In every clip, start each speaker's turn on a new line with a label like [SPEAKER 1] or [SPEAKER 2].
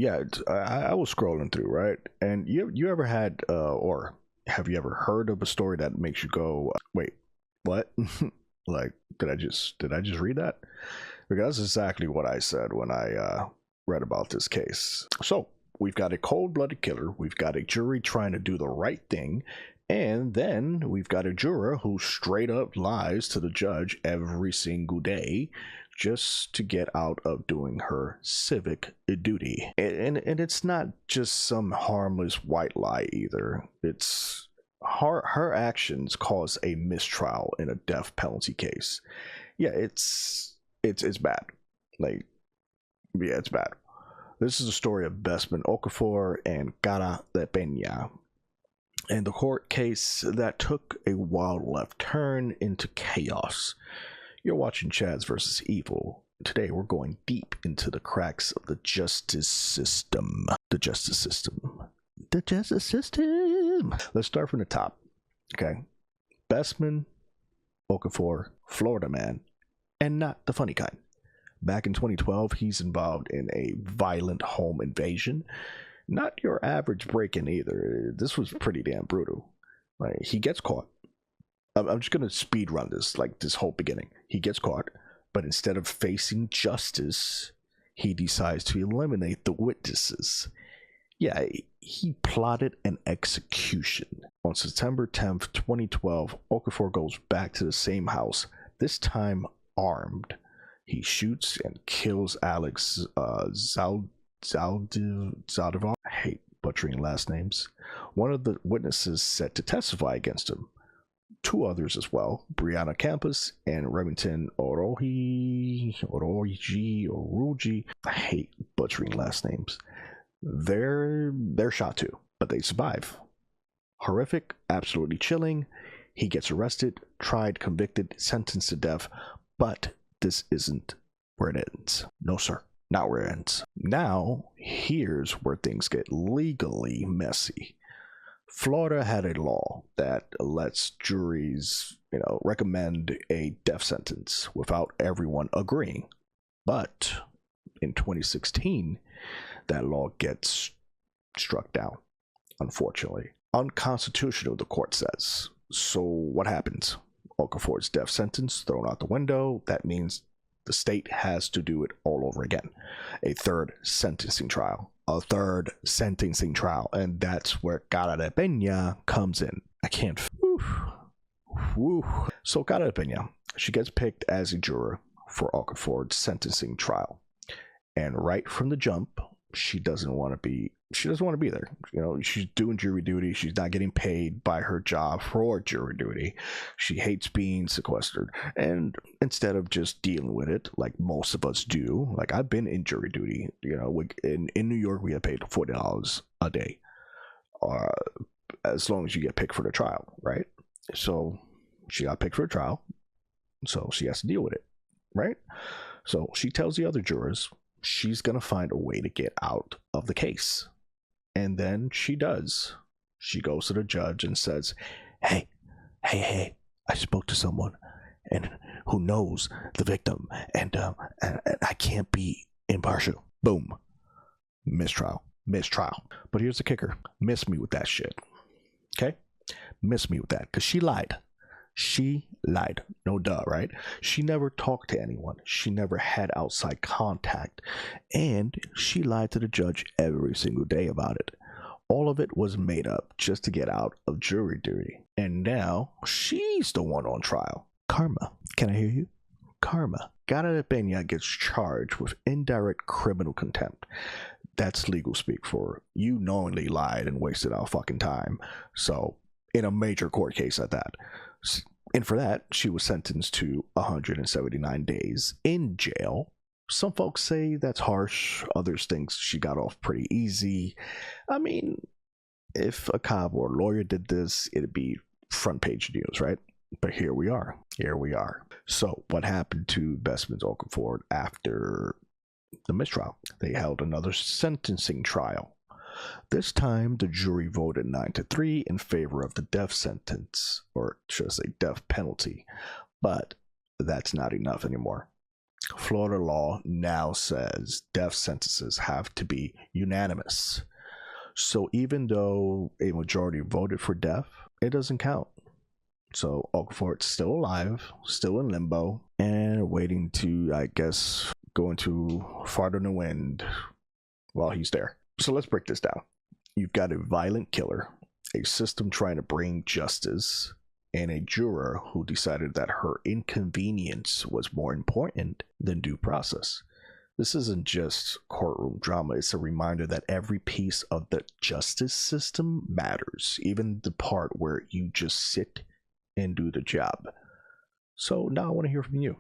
[SPEAKER 1] Yeah, I was scrolling through, right? And you ever had or have you ever heard of a story that makes you go, wait, what? Like, did I just read that? Because that's exactly what I said when I read about this case. So we've got a cold-blooded killer, we've got a jury trying to do the right thing, and then we've got a juror who straight up lies to the judge every single day just to get out of doing her civic duty. And it's not just some harmless white lie either. It's her actions cause a mistrial in a death penalty case. Yeah, it's bad. Like, yeah, it's bad. This is the story of Bestman Okafor and Cara de Peña, and the court case that took a wild left turn into chaos. You're watching Chaz versus Evil. Today we're going deep into the cracks of the justice system. The justice system. The justice system. Let's start from the top. Okay. Bestman Okafor, Florida man, and not the funny kind. Back in 2012, he's involved in a violent home invasion. Not your average break-in either. This was pretty damn brutal. Like, he gets caught. I'm just gonna speed run this, like this whole beginning. He gets caught, but instead of facing justice, he decides to eliminate the witnesses. Yeah, he plotted an execution. On September 10th, 2012, Okafor goes back to the same house, this time armed. He shoots and kills Alex Zaldivar. I hate butchering last names. One of the witnesses set to testify against him. Two others as well, Brianna Campus and Remington Oroji. I hate butchering last names. They're shot too, but they survive. Horrific, absolutely chilling. He gets arrested, tried, convicted, sentenced to death, but this isn't where it ends. No, sir, not where it ends. Now, here's where things get legally messy. Florida had a law that lets juries, recommend a death sentence without everyone agreeing. But in 2016, that law gets struck down, unfortunately. Unconstitutional, the court says. So what happens? Okafor's death sentence thrown out the window. That means the state has to do it all over again. A third sentencing trial. And that's where Cara de Peña comes in. I can't. So Cara de Peña, she gets picked as a juror for Okafor's sentencing trial, and right from the jump, she doesn't want to be there. She's doing jury duty. She's not getting paid by her job for jury duty. She hates being sequestered. And instead of just dealing with it like most of us do, like I've been in jury duty, in New York, we get paid $40 a day, as long as you get picked for the trial, right? So she got picked for a trial, so she has to deal with it, right? So she tells the other jurors she's going to find a way to get out of the case. And then she does. She goes to the judge and says, hey, I spoke to someone and who knows the victim, and I can't be impartial. Boom. Mistrial. But here's the kicker. Miss me with that shit. Okay? Miss me with that, because she lied. No duh, right? She never talked to anyone. She never had outside contact. And she lied to the judge every single day about it. All of it was made up just to get out of jury duty. And now she's the one on trial. Karma. Can I hear you? Karma. Cara de Peña gets charged with indirect criminal contempt. That's legal speak for you knowingly lied and wasted our fucking time. So, in a major court case at that. And for that, she was sentenced to 179 days in jail. Some folks say that's harsh. Others think she got off pretty easy. I mean, if a cop or a lawyer did this, it'd be front page news, right? But here we are. So what happened to Bestman Okafor after the mistrial? They held another sentencing trial. This time, the jury voted 9-3 in favor of the death sentence, or should I say death penalty. But that's not enough anymore. Florida law now says death sentences have to be unanimous. So even though a majority voted for death, it doesn't count. So Okafor's still alive, still in limbo, and waiting to, I guess, go into farther in the wind while he's there. So let's break this down. You've got a violent killer, a system trying to bring justice, and a juror who decided that her inconvenience was more important than due process. This isn't just courtroom drama, it's a reminder that every piece of the justice system matters, even the part where you just sit and do the job. So now I want to hear from you.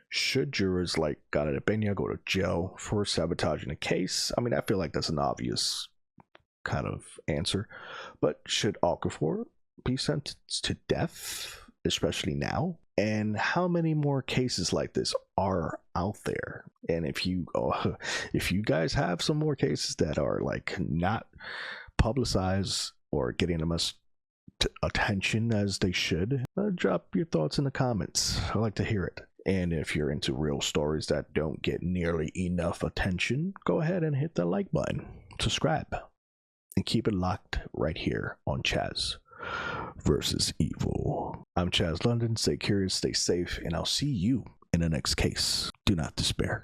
[SPEAKER 1] Should jurors like Gana Pena go to jail for sabotaging a case? I mean, I feel like that's an obvious kind of answer, but should Okafor be sentenced to death, especially now? And how many more cases like this are out there? And if you guys have some more cases that are like not publicized or getting as much attention as they should, drop your thoughts in the comments. I like to hear it. And if you're into real stories that don't get nearly enough attention, go ahead and hit the like button, subscribe, and keep it locked right here on Chaz versus Evil. I'm Chaz London. Stay curious, stay safe, and I'll see you in the next case. Do not despair.